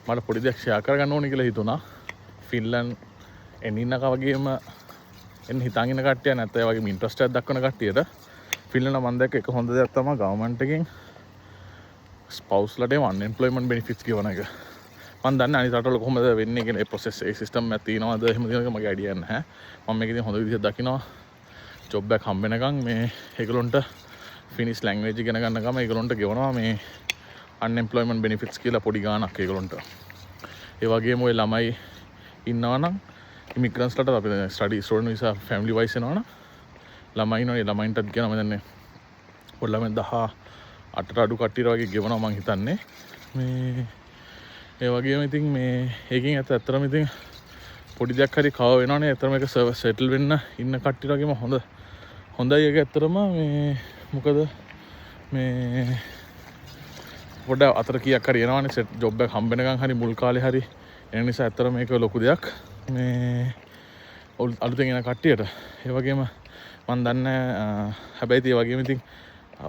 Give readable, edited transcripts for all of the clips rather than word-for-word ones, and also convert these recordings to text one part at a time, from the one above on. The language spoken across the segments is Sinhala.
මට පොඩි දෙයක් ෂෙයා කරගන්න ඕනේ කියලා හිතුණා. ෆින්ලන්ඩ් එනින්නක වගේම එන්න හිතාගෙන ඉන්න කට්ටිය නැත්නම් ඒ වගේම ඉන්ට්‍රස්ට් එකක් දක්වන කට්ටියට ෆින්ලන්ඩ් මම දැක්ක එක හොඳ දෙයක් තමයි ගවර්න්මන්ට් එකෙන් ස්පවුස් ලට අන්එම්ප්ලොයිමන්ට් බෙනිෆිට්ස් ගෙවන එක. මම දන්නේ අනිත් රටවල කොහොමද වෙන්නේ කියන ඒ ප්‍රොසෙස් ඒ සිස්ටම් එකක් තියෙනවද එහෙම තියෙනවද මගේ අයිඩියා නැහැ. මම මේක ඉතින් හොඳ විදිහට දකිනවා. ජොබ් එකක් හම්බ වෙනකන් මේ ඒගොල්ලන්ට ෆිනිෂ් ලැන්ග්වේජ් ඉගෙන ගන්නකම ඒගොල්ලන්ට ගෙවනවා මේ අන්එම්ප්ලොයිමන්ට් බෙනිෆිට්ස් කියලා පොඩි ගාණක් ඒගොල්ලන්ට. ඒ වගේම ওই ළමයි ඉන්නවනම් ඉමිග්‍රන්ට්ස්ලට අපි ස්ටඩි ස්ටුඩන්ට් විසා ෆැමිලි වයිස් එනවනම් ළමයි ඉන්නවා. ඒ ළමයින්ටත් කියන මම දන්නේ පොඩි ළමයි 18ට අඩු කට්ටියට වගේ ගෙවනවා මං හිතන්නේ. මේ ඒ වගේම ඉතින් මේ ඒකෙන් ඇත්තටම ඉතින් පොඩි දෙයක් හරි කව වෙනවනේ. ඇත්තටම මේක සර්වර් සෙටල් වෙන්න ඉන්න කට්ටියට වගේම හොඳයි ඒක ඇත්තටම මේ මොකද මේ පොඩ අතර කීයක් හරි එනවනේ සෙට් ජොබ් එකක් හම්බ වෙනකන් හරි මුල් කාලේ හරි එන නිසා ඇත්තටම මේක ලොකු දෙයක් මේ අලුතෙන් එන කට්ටියට. ඒ වගේම මම දන්නේ හැබැයි ඒ වගේම ඉතින්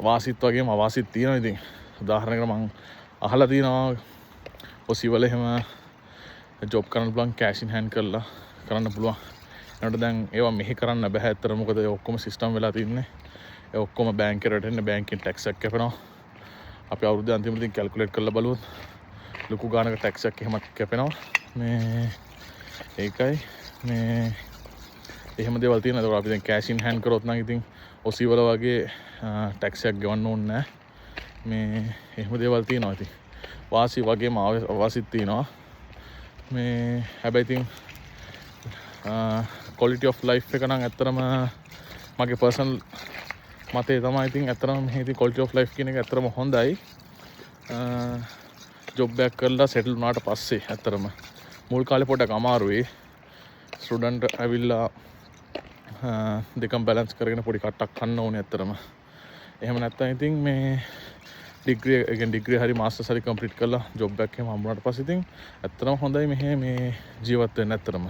වාසිත් වගේම අවාසිත් තියෙනවා. ඉතින් උදාහරණයකට මම අහලා තියෙනවා ඔසිවල එහෙම ජොබ් කරන්න පුළුවන් කෑෂ් ඉන් හෑන්ඩ් කරලා කරන්න පුළුවන්. ඒකට දැන් ඒවා මෙහි කරන්න බෑ ඇත්තට. මොකද ඒ ඔක්කොම සිස්ටම් වෙලා තින්නේ. ඒ ඔක්කොම බැංකුවකට එන්න බැංකුවෙන් ටැක්ස් එකක් කැපෙනවා. අපි අවුරුද්ද අන්තිමට ඉතින් කැල්කියුලේට් කරලා බලුවොත් ලොකු ගානක ටැක්ස් එකක් එහෙමත් කැපෙනවා. මේ ඒකයි මේ එහෙම දේවල් තියෙනවා. ඒකට අපි දැන් කෑෂ් ඉන් හෑන්ඩ් කරොත් නම් ඉතින් ඔසිවල වගේ ටැක්ස් එකක් ගෙවන්න ඕනේ නැහැ. මේ එහෙම දේවල් තියෙනවා. ඉතින් වාසි වගේම අවාසිත් තියෙනවා. මේ හැබැයි ඉතින් quality of life එක නම් ඇත්තටම මගේ පර්සනල් මතේ තමයි. ඉතින් ඇත්තටම මේ ඉතින් quality of life කියන එක ඇත්තටම හොඳයි. ජොබ් එකක් කරලා සෙටල් වුණාට පස්සේ ඇත්තටම මුල් කාලේ පොඩ්ඩක් අමාරුයි. ස්ටුඩන්ට් ඇවිල්ලා දෙකම බැලන්ස් කරගෙන පොඩි කට්ටක් කන්න ඕනේ ඇත්තටම. එහෙම නැත්නම් ඉතින් මේ ඩිග්‍රී හරි මාස්ටර්ස් හරි කම්ප්ලීට් කරලා ජොබ් එකක් එහෙම හම්බුනාට පස්සේ ඉතින් ඇත්තටම හොඳයි මෙහෙ මේ ජීවත් වෙන්න ඇත්තටම.